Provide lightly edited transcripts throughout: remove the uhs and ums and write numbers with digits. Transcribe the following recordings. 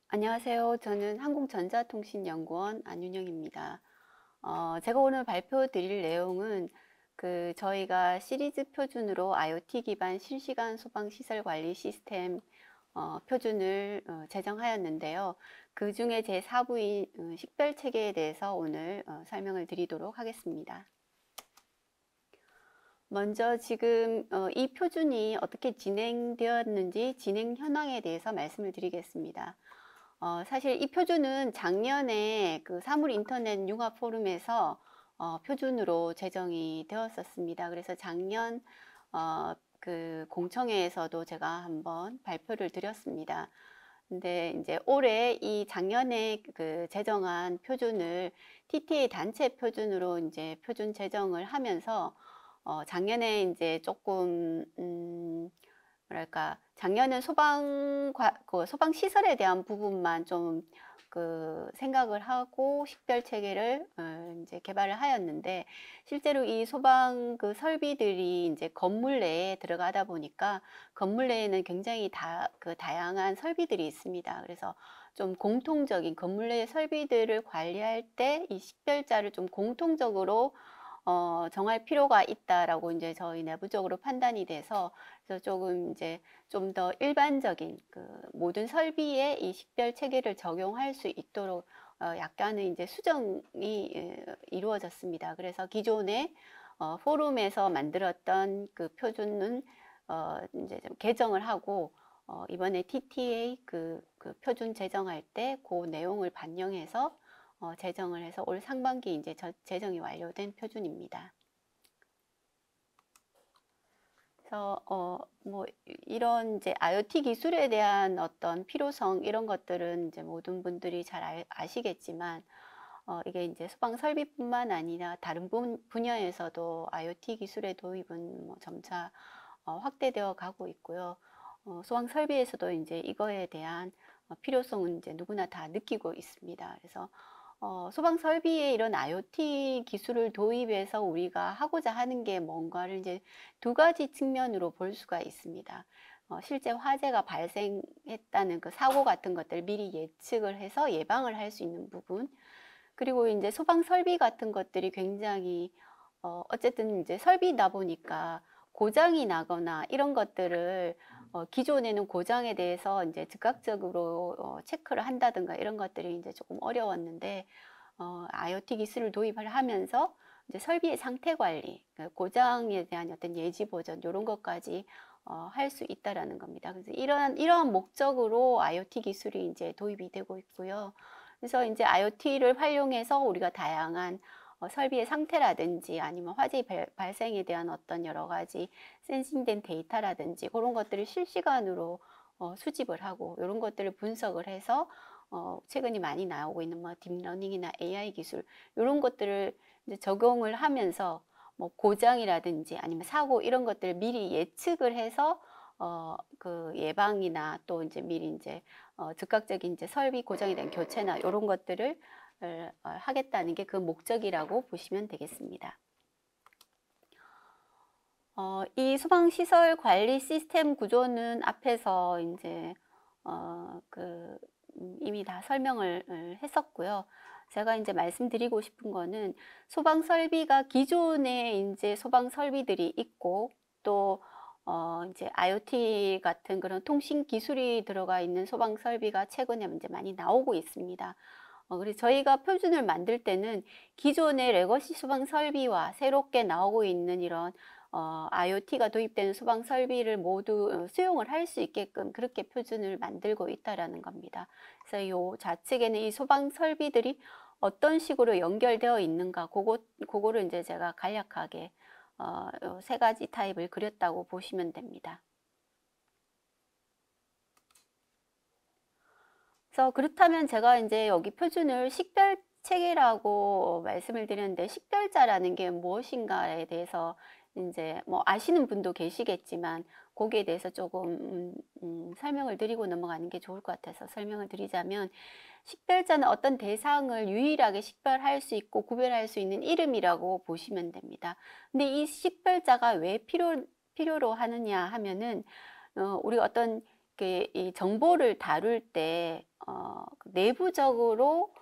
안녕하세요. 저는 한국전자통신연구원 안윤영입니다. 제가 오늘 발표 드릴 내용은 저희가 시리즈 표준으로 IoT 기반 실시간 소방시설 관리 시스템 표준을 제정하였는데요. 그 중에 제 4부인 식별체계에 대해서 오늘 설명을 드리도록 하겠습니다. 먼저 지금 이 표준이 어떻게 진행되었는지 진행 현황에 대해서 말씀을 드리겠습니다. 사실 이 표준은 작년에 그 사물 인터넷 융합 포럼에서 표준으로 제정이 되었었습니다. 그래서 작년 그 공청회에서도 제가 한번 발표를 드렸습니다. 근데 이제 올해 이 작년에 그 제정한 표준을 TTA 단체 표준으로 이제 표준 제정을 하면서 작년에 이제 조금 뭐랄까, 작년은 소방 시설에 대한 부분만 좀 생각을 하고 식별 체계를 이제 개발을 하였는데, 실제로 이 소방 설비들이 이제 건물 내에 들어가다 보니까 건물 내에는 굉장히 다양한 설비들이 있습니다. 그래서 좀 공통적인 건물 내 설비들을 관리할 때 이 식별자를 좀 공통적으로 정할 필요가 있다라고 이제 저희 내부적으로 판단이 돼서, 그래서 조금 이제 좀 더 일반적인 모든 설비에 이 식별 체계를 적용할 수 있도록 약간의 이제 수정이 이루어졌습니다. 그래서 기존에 포럼에서 만들었던 그 표준은 이제 좀 개정을 하고 이번에 TTA 그 표준 제정할 때 그 내용을 반영해서 제정을 해서 올 상반기 이제 제정이 완료된 표준입니다. 그래서 뭐 이런 이제 IoT 기술에 대한 어떤 필요성 이런 것들은 이제 모든 분들이 잘 아시겠지만 이게 이제 소방 설비뿐만 아니라 다른 분야에서도 IoT 기술의 도입은 뭐 점차 확대되어 가고 있고요. 소방 설비에서도 이제 이거에 대한 필요성은 이제 누구나 다 느끼고 있습니다. 그래서 소방 설비에 이런 IoT 기술을 도입해서 우리가 하고자 하는 게 뭔가를 이제 두 가지 측면으로 볼 수가 있습니다. 실제 화재가 발생했다는 그 사고 같은 것들 미리 예측을 해서 예방을 할 수 있는 부분, 그리고 이제 소방 설비 같은 것들이 굉장히 어쨌든 이제 설비다 보니까 고장이 나거나 이런 것들을 기존에는 고장에 대해서 이제 즉각적으로 체크를 한다든가 이런 것들이 이제 조금 어려웠는데 IoT 기술을 도입을 하면서 이제 설비의 상태 관리, 고장에 대한 어떤 예지 보전 이런 것까지 할 수 있다라는 겁니다. 그래서 이러한 목적으로 IoT 기술이 이제 도입이 되고 있고요. 그래서 이제 IoT를 활용해서 우리가 다양한 설비의 상태라든지 아니면 화재 발생에 대한 어떤 여러 가지 센싱된 데이터라든지 그런 것들을 실시간으로 수집을 하고 이런 것들을 분석을 해서 최근에 많이 나오고 있는 뭐 딥러닝이나 AI 기술 이런 것들을 이제 적용을 하면서 뭐 고장이라든지 아니면 사고 이런 것들을 미리 예측을 해서 그 예방이나 또 이제 미리 이제 즉각적인 이제 설비 고장에 대한 교체나 이런 것들을 하겠다는 게 그 목적이라고 보시면 되겠습니다. 이 소방시설 관리 시스템 구조는 앞에서 이제 이미 다 설명을 했었고요. 제가 이제 말씀드리고 싶은 거는 소방 설비가 기존에 이제 소방 설비들이 있고 또 이제 IoT 같은 그런 통신 기술이 들어가 있는 소방 설비가 최근에 이제 많이 나오고 있습니다. 그래서 저희가 표준을 만들 때는 기존의 레거시 소방 설비와 새롭게 나오고 있는 이런 IoT가 도입되는 소방 설비를 모두 수용을 할 수 있게끔 그렇게 표준을 만들고 있다라는 겁니다. 그래서 이 좌측에는 이 소방 설비들이 어떤 식으로 연결되어 있는가, 그거를 이제 제가 간략하게 세 가지 타입을 그렸다고 보시면 됩니다. 그래서 그렇다면 제가 이제 여기 표준을 식별 체계라고 말씀을 드렸는데 식별자라는 게 무엇인가에 대해서 이제 뭐 아시는 분도 계시겠지만 거기에 대해서 조금 설명을 드리고 넘어가는 게 좋을 것 같아서 설명을 드리자면, 식별자는 어떤 대상을 유일하게 식별할 수 있고 구별할 수 있는 이름이라고 보시면 됩니다. 근데 이 식별자가 왜 필요로 하느냐 하면은 우리 어떤 이 정보를 다룰 때 내부적으로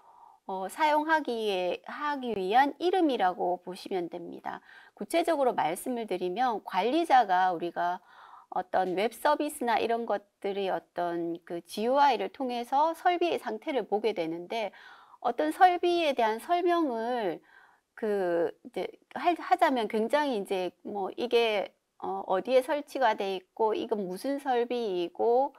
하기 위한 이름이라고 보시면 됩니다. 구체적으로 말씀을 드리면 관리자가 우리가 어떤 웹 서비스나 이런 것들의 어떤 그 GUI를 통해서 설비의 상태를 보게 되는데 어떤 설비에 대한 설명을 이제 하자면 굉장히 이제 뭐 이게 어디에 설치가 돼 있고 이건 무슨 설비이고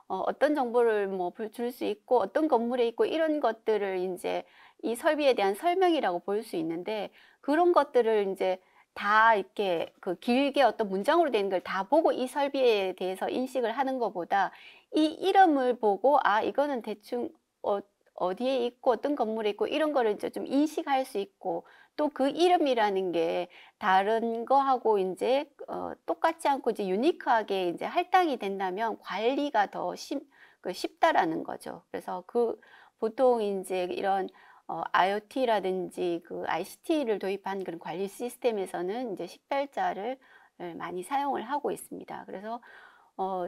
어떤 정보를 뭐 줄 수 있고 어떤 건물에 있고 이런 것들을 이제 이 설비에 대한 설명이라고 볼 수 있는데 그런 것들을 이제 다 이렇게 길게 어떤 문장으로 된 걸 다 보고 이 설비에 대해서 인식을 하는 것보다 이 이름을 보고 아 이거는 대충 어디에 있고 어떤 건물에 있고 이런 거를 이제 좀 인식할 수 있고 또 그 이름이라는 게 다른 거하고 이제 똑같지 않고 이제 유니크하게 이제 할당이 된다면 관리가 더 쉽다라는 거죠. 그래서 보통 이제 이런 IoT라든지 ICT를 도입한 그런 관리 시스템에서는 이제 식별자를 많이 사용을 하고 있습니다. 그래서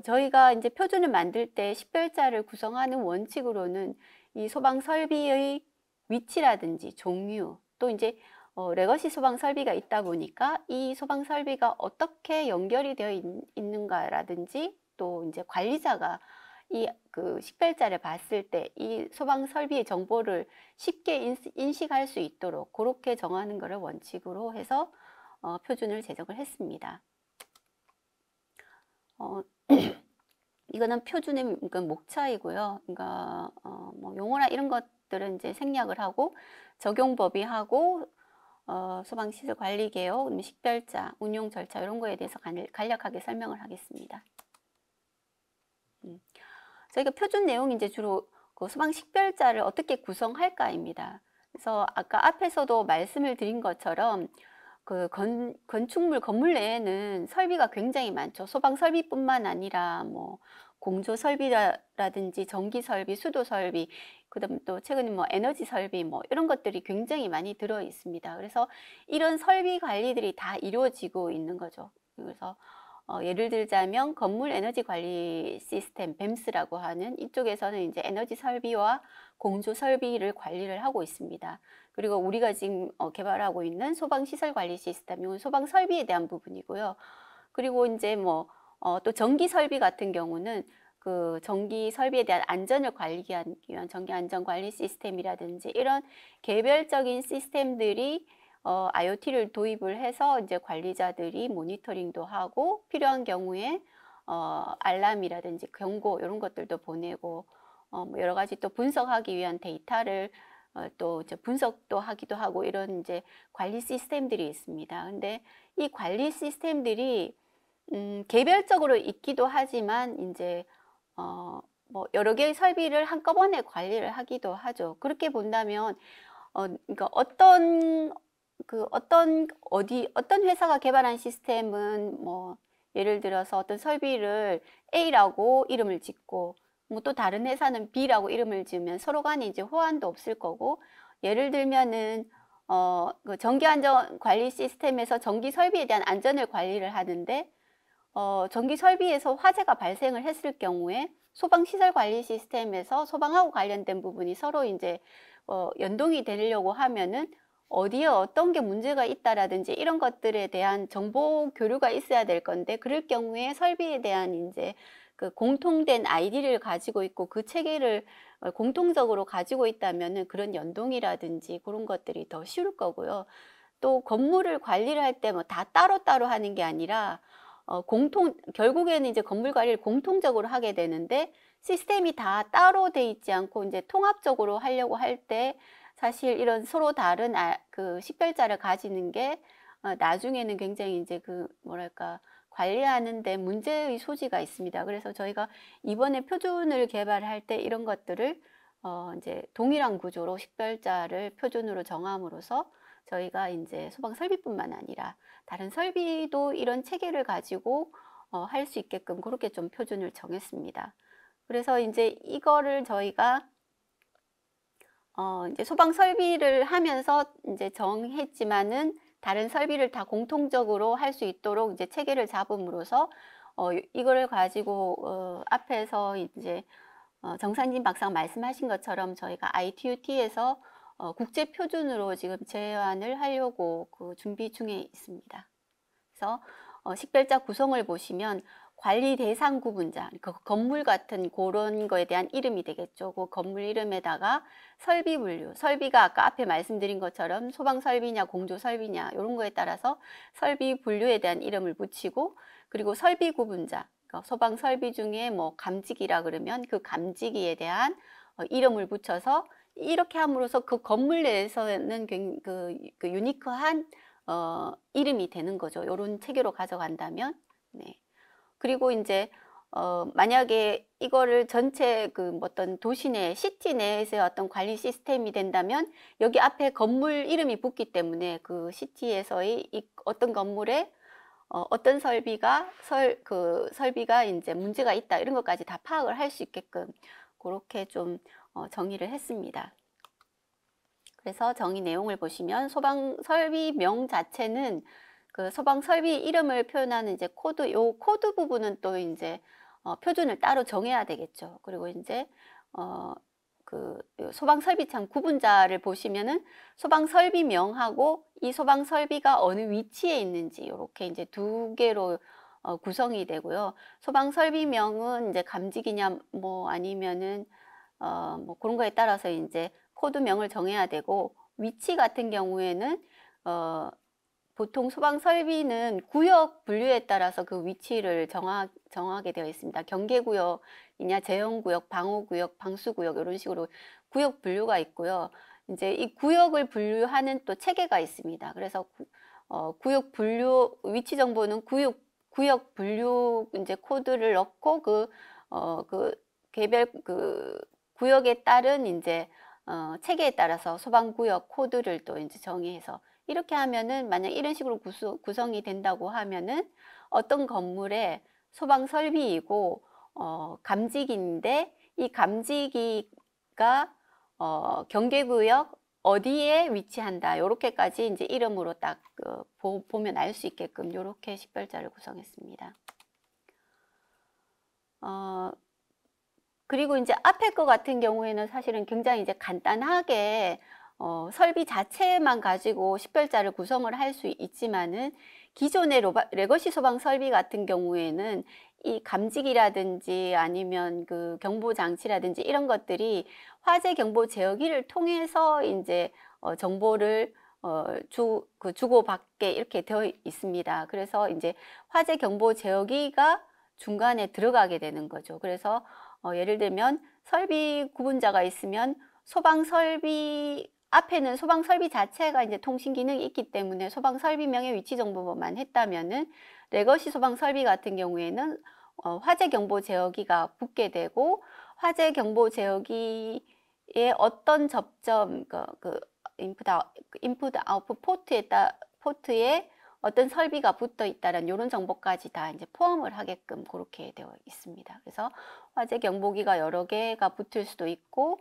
저희가 이제 표준을 만들 때 식별자를 구성하는 원칙으로는 이 소방 설비의 위치라든지 종류 또 이제 레거시 소방 설비가 있다 보니까 이 소방 설비가 어떻게 연결이 되어 있는가라든지 또 이제 관리자가 이 식별자를 봤을 때 이 소방 설비의 정보를 쉽게 인식할 수 있도록 그렇게 정하는 것을 원칙으로 해서 표준을 제정을 했습니다. 이거는 표준의 목차이고요. 그러니까 뭐 용어나 이런 것들은 이제 생략을 하고 적용법이 하고 소방시설 관리 개요, 식별자, 운용 절차 이런 거에 대해서 간략하게 설명을 하겠습니다. 저희가 표준 내용이 이제 주로 소방 식별자를 어떻게 구성할까입니다. 그래서 아까 앞에서도 말씀을 드린 것처럼 건축물 건물 내에는 설비가 굉장히 많죠. 소방 설비뿐만 아니라 뭐 공조 설비라든지 전기 설비, 수도 설비, 그다음 또 최근에 뭐 에너지 설비 뭐 이런 것들이 굉장히 많이 들어 있습니다. 그래서 이런 설비 관리들이 다 이루어지고 있는 거죠. 그래서 예를 들자면 건물 에너지 관리 시스템 뱀스라고 하는 이쪽에서는 이제 에너지 설비와 공조 설비를 관리를 하고 있습니다. 그리고 우리가 지금 개발하고 있는 소방 시설 관리 시스템, 이건 소방 설비에 대한 부분이고요. 그리고 이제 뭐 또 전기 설비 같은 경우는 전기 설비에 대한 안전을 관리하기 위한 전기 안전 관리 시스템이라든지 이런 개별적인 시스템들이 IoT를 도입을 해서 이제 관리자들이 모니터링도 하고 필요한 경우에 알람이라든지 경고 이런 것들도 보내고 뭐 여러 가지 또 분석하기 위한 데이터를 또 이제 분석도 하기도 하고 이런 이제 관리 시스템들이 있습니다. 근데 이 관리 시스템들이 개별적으로 있기도 하지만 이제 뭐 여러 개의 설비를 한꺼번에 관리를 하기도 하죠. 그렇게 본다면 그러니까 어떤 회사가 개발한 시스템은 뭐 예를 들어서 어떤 설비를 A라고 이름을 짓고 뭐 또 다른 회사는 B라고 이름을 지으면 서로 간에 이제 호환도 없을 거고 예를 들면은 전기 안전 관리 시스템에서 전기 설비에 대한 안전을 관리를 하는데 전기 설비에서 화재가 발생을 했을 경우에 소방시설 관리 시스템에서 소방하고 관련된 부분이 서로 이제 연동이 되려고 하면은 어디에 어떤 게 문제가 있다라든지 이런 것들에 대한 정보 교류가 있어야 될 건데 그럴 경우에 설비에 대한 이제 공통된 아이디를 가지고 있고 그 체계를 공통적으로 가지고 있다면은 그런 연동이라든지 그런 것들이 더 쉬울 거고요. 또 건물을 관리를 할 때 뭐 다 따로따로 하는 게 아니라 결국에는 이제 건물 관리를 공통적으로 하게 되는데 시스템이 다 따로 돼 있지 않고 이제 통합적으로 하려고 할 때 사실 이런 서로 다른 식별자를 가지는 게 나중에는 굉장히 이제 뭐랄까 관리하는데 문제의 소지가 있습니다. 그래서 저희가 이번에 표준을 개발할 때 이런 것들을 이제 동일한 구조로 식별자를 표준으로 정함으로써 저희가 이제 소방 설비뿐만 아니라 다른 설비도 이런 체계를 가지고 할 수 있게끔 그렇게 좀 표준을 정했습니다. 그래서 이제 이거를 저희가 이제 소방 설비를 하면서 이제 정했지만은 다른 설비를 다 공통적으로 할 수 있도록 이제 체계를 잡음으로써 이거를 가지고 앞에서 이제 정상진 박사가 말씀하신 것처럼 저희가 ITUT에서 국제 표준으로 지금 제안을 하려고 그 준비 중에 있습니다. 그래서 식별자 구성을 보시면 관리 대상 구분자, 그 건물 같은 그런 거에 대한 이름이 되겠죠. 그 건물 이름에다가 설비 분류, 설비가 아까 앞에 말씀드린 것처럼 소방 설비냐 공조 설비냐 이런 거에 따라서 설비 분류에 대한 이름을 붙이고, 그리고 설비 구분자, 그러니까 소방 설비 중에 뭐 감지기라 그러면 그 감지기에 대한 이름을 붙여서 이렇게 함으로써 그 건물 내에서는 그 유니크한 이름이 되는 거죠. 이런 체계로 가져간다면. 네. 그리고 이제 만약에 이거를 전체 그 어떤 도시 내 시티 내에서의 어떤 관리 시스템이 된다면 여기 앞에 건물 이름이 붙기 때문에 그 시티에서의 어떤 건물에 어떤 설비가 설비가 이제 문제가 있다 이런 것까지 다 파악을 할 수 있게끔 그렇게 좀 정의를 했습니다. 그래서 정의 내용을 보시면 소방 설비명 자체는 그 소방 설비 이름을 표현하는 이제 코드, 요 코드 부분은 또 이제 표준을 따로 정해야 되겠죠. 그리고 이제 그 소방 설비창 구분자를 보시면은 소방 설비명하고 이 소방 설비가 어느 위치에 있는지 이렇게 이제 두 개로 구성이 되고요. 소방 설비명은 이제 감지기냐 뭐 아니면은 뭐 그런 거에 따라서 이제 코드명을 정해야 되고, 위치 같은 경우에는 보통 소방 설비는 구역 분류에 따라서 그 위치를 정하게 되어 있습니다. 경계구역이냐, 제형구역, 방호구역, 방수구역 이런 식으로 구역 분류가 있고요. 이제 이 구역을 분류하는 또 체계가 있습니다. 그래서 구역 분류 위치 정보는 구역 분류 이제 코드를 넣고 그 개별 그 구역에 따른 이제 체계에 따라서 소방구역 코드를 또 이제 정의해서 이렇게 하면은 만약 이런 식으로 구성이 된다고 하면은 어떤 건물에 소방 설비이고 감지기인데 이 감지기가 경계구역 어디에 위치한다 요렇게까지 이제 이름으로 딱 보면 알 수 있게끔 요렇게 식별자를 구성했습니다. 그리고 이제 앞에 거 같은 경우에는 사실은 굉장히 이제 간단하게 설비 자체만 가지고 식별자를 구성을 할 수 있지만은 기존의 레거시 소방 설비 같은 경우에는 이 감지기라든지 아니면 그 경보 장치라든지 이런 것들이 화재 경보 제어기를 통해서 이제 정보를 주고받게 이렇게 되어 있습니다. 그래서 이제 화재 경보 제어기가 중간에 들어가게 되는 거죠. 그래서 예를 들면 설비 구분자가 있으면 소방 설비 앞에는 소방 설비 자체가 이제 통신 기능이 있기 때문에 소방 설비명의 위치 정보만 했다면은 레거시 소방 설비 같은 경우에는 화재 경보 제어기가 붙게 되고 화재 경보 제어기에 어떤 접점 그 인풋 아웃풋 포트에 어떤 설비가 붙어 있다는 이런 정보까지 다 이제 포함을 하게끔 그렇게 되어 있습니다. 그래서 화재 경보기가 여러 개가 붙을 수도 있고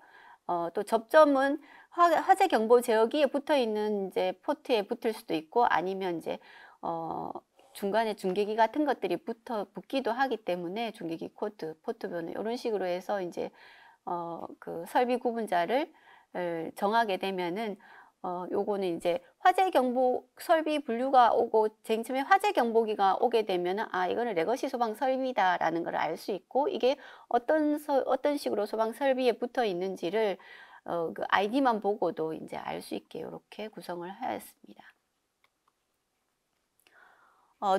또 접점은 화재 경보 제어기에 붙어 있는 이제 포트에 붙을 수도 있고 아니면 이제 중간에 중계기 같은 것들이 붙기도 하기 때문에 중계기 코드, 포트 번호 이런 식으로 해서 이제 그 설비 구분자를 정하게 되면은 요거는 이제 화재 경보 설비 분류가 오고 제일 처음에 화재 경보기가 오게 되면은 아 이거는 레거시 소방 설비다라는 걸 알 수 있고 이게 어떤 식으로 소방 설비에 붙어 있는지를 그 아이디만 보고도 이제 알 수 있게 이렇게 구성을 하였습니다.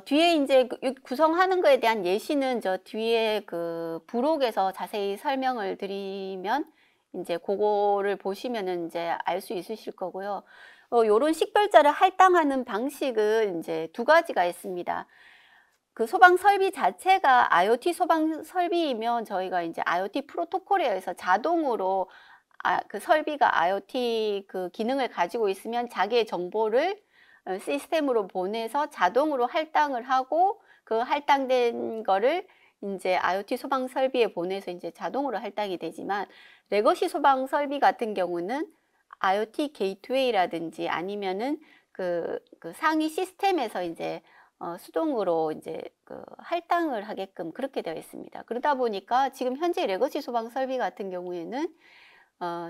뒤에 이제 구성하는 거에 대한 예시는 저 뒤에 그 부록에서 자세히 설명을 드리면 이제 그거를 보시면은 이제 알 수 있으실 거고요. 요런 식별자를 할당하는 방식은 이제 두 가지가 있습니다. 그 소방 설비 자체가 IoT 소방 설비이면 저희가 이제 IoT 프로토콜에 의해서 자동으로 그 설비가 IoT 그 기능을 가지고 있으면 자기의 정보를 시스템으로 보내서 자동으로 할당을 하고 그 할당된 거를 이제 IoT 소방 설비에 보내서 이제 자동으로 할당이 되지만 레거시 소방 설비 같은 경우는 IoT 게이트웨이라든지 아니면은 그 상위 시스템에서 이제 수동으로 이제 그 할당을 하게끔 그렇게 되어 있습니다. 그러다 보니까 지금 현재 레거시 소방 설비 같은 경우에는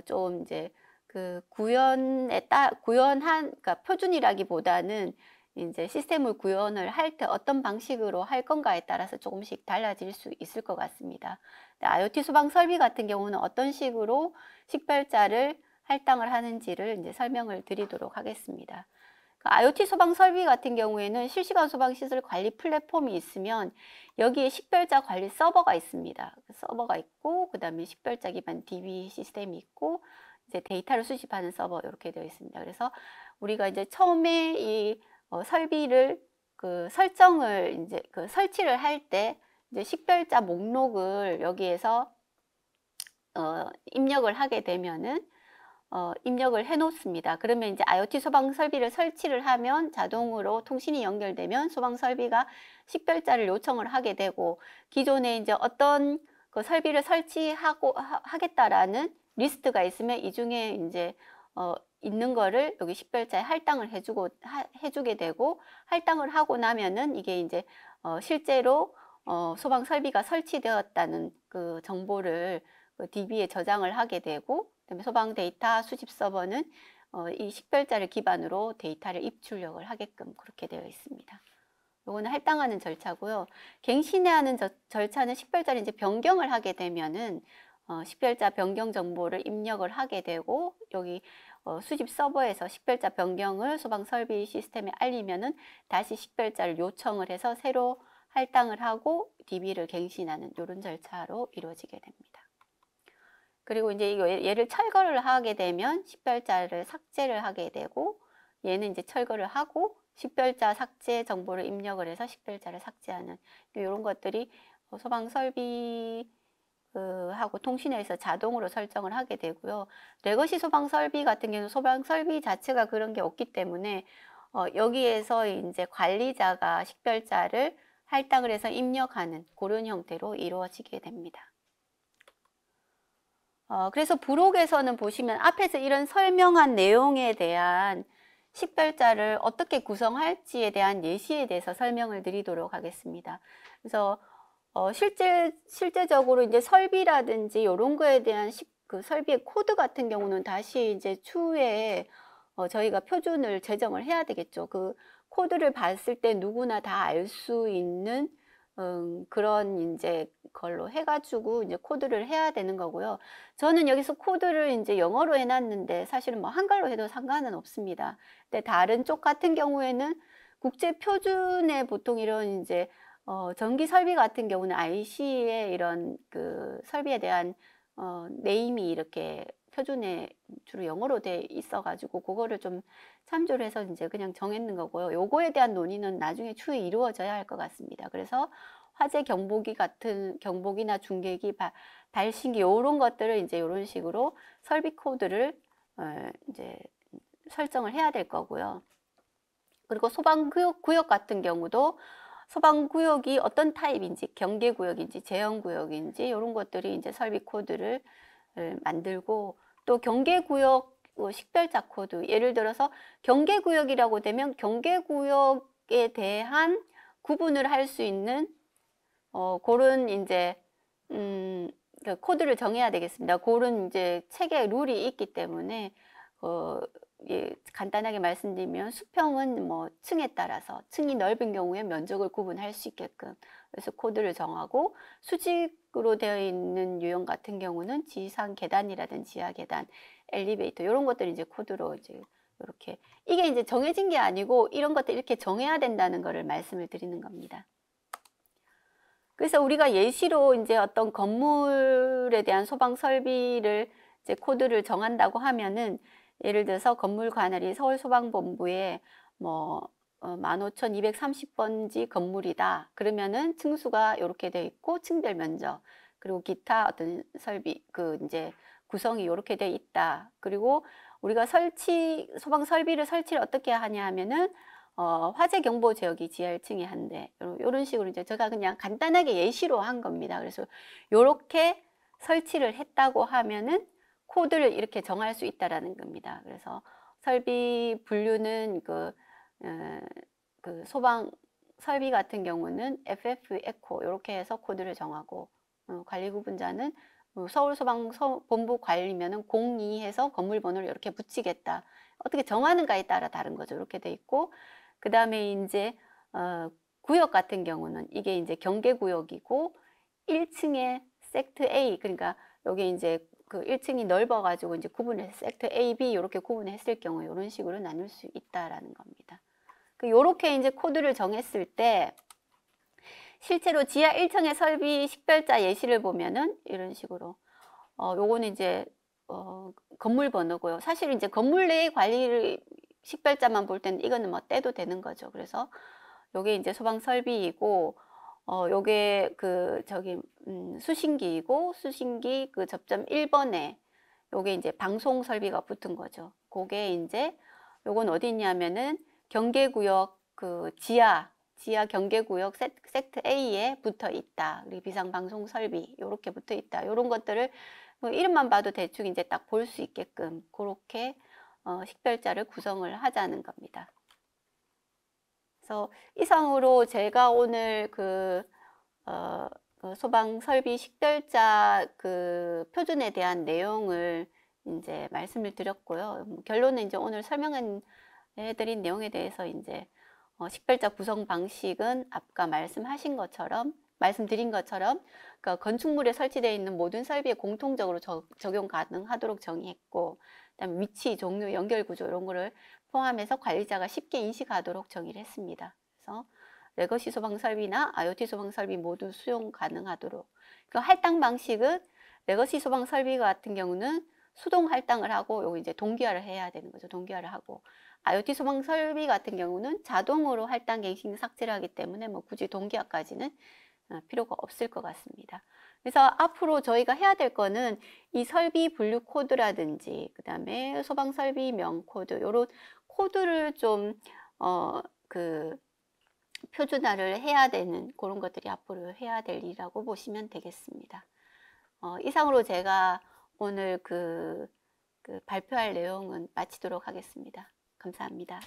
좀 이제 그 구현한, 그러니까 표준이라기보다는 이제 시스템을 구현을 할 때 어떤 방식으로 할 건가에 따라서 조금씩 달라질 수 있을 것 같습니다. IoT 소방 설비 같은 경우는 어떤 식으로 식별자를 할당을 하는지를 이제 설명을 드리도록 하겠습니다. IoT 소방 설비 같은 경우에는 실시간 소방 시설 관리 플랫폼이 있으면 여기에 식별자 관리 서버가 있습니다. 서버가 있고, 그 다음에 식별자 기반 DB 시스템이 있고, 이제 데이터를 수집하는 서버 이렇게 되어 있습니다. 그래서 우리가 이제 처음에 이 설비를 설정을 이제 설치를 할 때 이제 식별자 목록을 여기에서 입력을 하게 되면은 입력을 해 놓습니다. 그러면 이제 IoT 소방 설비를 설치를 하면 자동으로 통신이 연결되면 소방 설비가 식별자를 요청을 하게 되고, 기존에 이제 어떤 그 설비를 하겠다라는 리스트가 있으면 이 중에 이제 있는 거를 여기 식별자에 할당을 해주게 되고, 할당을 하고 나면은 이게 이제 실제로 소방 설비가 설치되었다는 그 정보를 그 DB에 저장을 하게 되고, 그다음에 소방 데이터 수집 서버는 이 식별자를 기반으로 데이터를 입출력을 하게끔 그렇게 되어 있습니다. 요거는 할당하는 절차고요. 갱신하는 절차는 식별자를 이제 변경을 하게 되면은 식별자 변경 정보를 입력을 하게 되고, 여기 수집 서버에서 식별자 변경을 소방 설비 시스템에 알리면은 다시 식별자를 요청을 해서 새로 할당을 하고 DB를 갱신하는 이런 절차로 이루어지게 됩니다. 그리고 이제 얘를 철거를 하게 되면 식별자를 삭제를 하게 되고, 얘는 이제 철거를 하고 식별자 삭제 정보를 입력을 해서 식별자를 삭제하는 이런 것들이 소방 설비 하고 통신회에서 자동으로 설정을 하게 되고요. 레거시 소방 설비 같은 경우는 소방 설비 자체가 그런 게 없기 때문에 여기에서 이제 관리자가 식별자를 할당을 해서 입력하는 그런 형태로 이루어지게 됩니다. 그래서 부록에서는 보시면 앞에서 이런 설명한 내용에 대한 식별자를 어떻게 구성할지에 대한 예시에 대해서 설명을 드리도록 하겠습니다. 그래서 실제적으로 이제 설비라든지 이런 거에 대한 그 설비의 코드 같은 경우는 다시 이제 추후에 저희가 표준을 제정을 해야 되겠죠. 그 코드를 봤을 때 누구나 다 알 수 있는 그런 이제 걸로 해가지고 이제 코드를 해야 되는 거고요. 저는 여기서 코드를 이제 영어로 해놨는데 사실은 뭐 한글로 해도 상관은 없습니다. 근데 다른 쪽 같은 경우에는 국제 표준에 보통 이런 이제 전기 설비 같은 경우는 IC의 이런 그 설비에 대한 네임이 이렇게 표준에 주로 영어로 돼 있어가지고 그거를 좀 참조를 해서 이제 그냥 정했는 거고요. 요거에 대한 논의는 나중에 추후에 이루어져야 할 것 같습니다. 그래서 화재 경보기 같은 경보기나 중계기, 발신기 요런 것들을 이제 이런 식으로 설비 코드를 이제 설정을 해야 될 거고요. 그리고 소방구역 같은 경우도 소방구역이 어떤 타입인지, 경계구역인지, 제한구역인지 이런 것들이 이제 설비 코드를 만들고, 또 경계구역 식별자 코드, 예를 들어서 경계구역이라고 되면 경계구역에 대한 구분을 할 수 있는 그런 이제 그 코드를 정해야 되겠습니다. 그런 이제 체계 룰이 있기 때문에 예, 간단하게 말씀드리면 수평은 뭐 층에 따라서 층이 넓은 경우에 면적을 구분할 수 있게끔 그래서 코드를 정하고, 수직으로 되어 있는 유형 같은 경우는 지상 계단이라든지 지하 계단, 엘리베이터 이런 것들이 이제 코드로 이제 이렇게, 이게 이제 정해진 게 아니고 이런 것들 이렇게 정해야 된다는 것을 말씀을 드리는 겁니다. 그래서 우리가 예시로 이제 어떤 건물에 대한 소방 설비를 이제 코드를 정한다고 하면은, 예를 들어서 건물 관할이 서울소방본부에 뭐 15,230번지 건물이다. 그러면은 층수가 이렇게 돼 있고 층별 면적, 그리고 기타 어떤 설비 이제 구성이 이렇게 돼 있다. 그리고 우리가 소방 설비를 설치를 어떻게 하냐 하면은 화재 경보 지역이 지하 1층에 한 대, 이런 식으로 이제 제가 그냥 간단하게 예시로 한 겁니다. 그래서 이렇게 설치를 했다고 하면은 코드를 이렇게 정할 수 있다라는 겁니다. 그래서 설비 분류는 그 소방 설비 같은 경우는 FF 에코 이렇게 해서 코드를 정하고 관리구분자는 서울소방본부 관리면은 02 해서 건물 번호를 이렇게 붙이겠다. 어떻게 정하는가에 따라 다른 거죠. 이렇게 돼 있고 그 다음에 이제 구역 같은 경우는 이게 이제 경계구역이고 1층에 섹트 A 그러니까 여기 이제 그 1층이 넓어가지고 이제 구분해서 섹트 A, B 이렇게 구분했을 경우 이런 식으로 나눌 수 있다라는 겁니다. 요렇게 이제 코드를 정했을 때 실제로 지하 1층의 설비 식별자 예시를 보면은 이런 식으로 요거는 이제 건물 번호고요. 사실 이제 건물 내의 관리를 식별자만 볼 때는 이거는 뭐 떼도 되는 거죠. 그래서 요게 이제 소방 설비이고 요게 그 저기 수신기이고 수신기 그 접점 1번에 요게 이제 방송 설비가 붙은 거죠. 그게 이제 요건 어디 있냐면은 경계구역 그 지하 경계구역 섹트 A에 붙어 있다. 그리고 비상방송 설비 요렇게 붙어 있다. 요런 것들을 뭐 이름만 봐도 대충 이제 딱 볼 수 있게끔 그렇게 식별자를 구성을 하자는 겁니다. 그래서 이상으로 제가 오늘 그 소방 설비 식별자 그 표준에 대한 내용을 이제 말씀을 드렸고요. 결론은 이제 오늘 설명해 드린 내용에 대해서 이제 식별자 구성 방식은 아까 말씀드린 것처럼 그러니까 건축물에 설치되어 있는 모든 설비에 공통적으로 적용 가능하도록 정의했고 그다음에 위치, 종류, 연결 구조 이런 거를 포함해서 관리자가 쉽게 인식하도록 정의를 했습니다. 그래서 레거시 소방 설비나 IoT 소방 설비 모두 수용 가능하도록 그 할당 방식은 레거시 소방 설비 같은 경우는 수동 할당을 하고 요거 이제 동기화를 해야 되는 거죠. 동기화를 하고 IoT 소방 설비 같은 경우는 자동으로 할당 갱신 삭제를 하기 때문에 뭐 굳이 동기화까지는 필요가 없을 것 같습니다. 그래서 앞으로 저희가 해야 될 거는 이 설비 분류 코드라든지 그 다음에 소방 설비명 코드 요런 코드를 좀 표준화를 해야 되는 그런 것들이 앞으로 해야 될 일이라고 보시면 되겠습니다. 이상으로 제가 오늘 발표할 내용은 마치도록 하겠습니다. 감사합니다.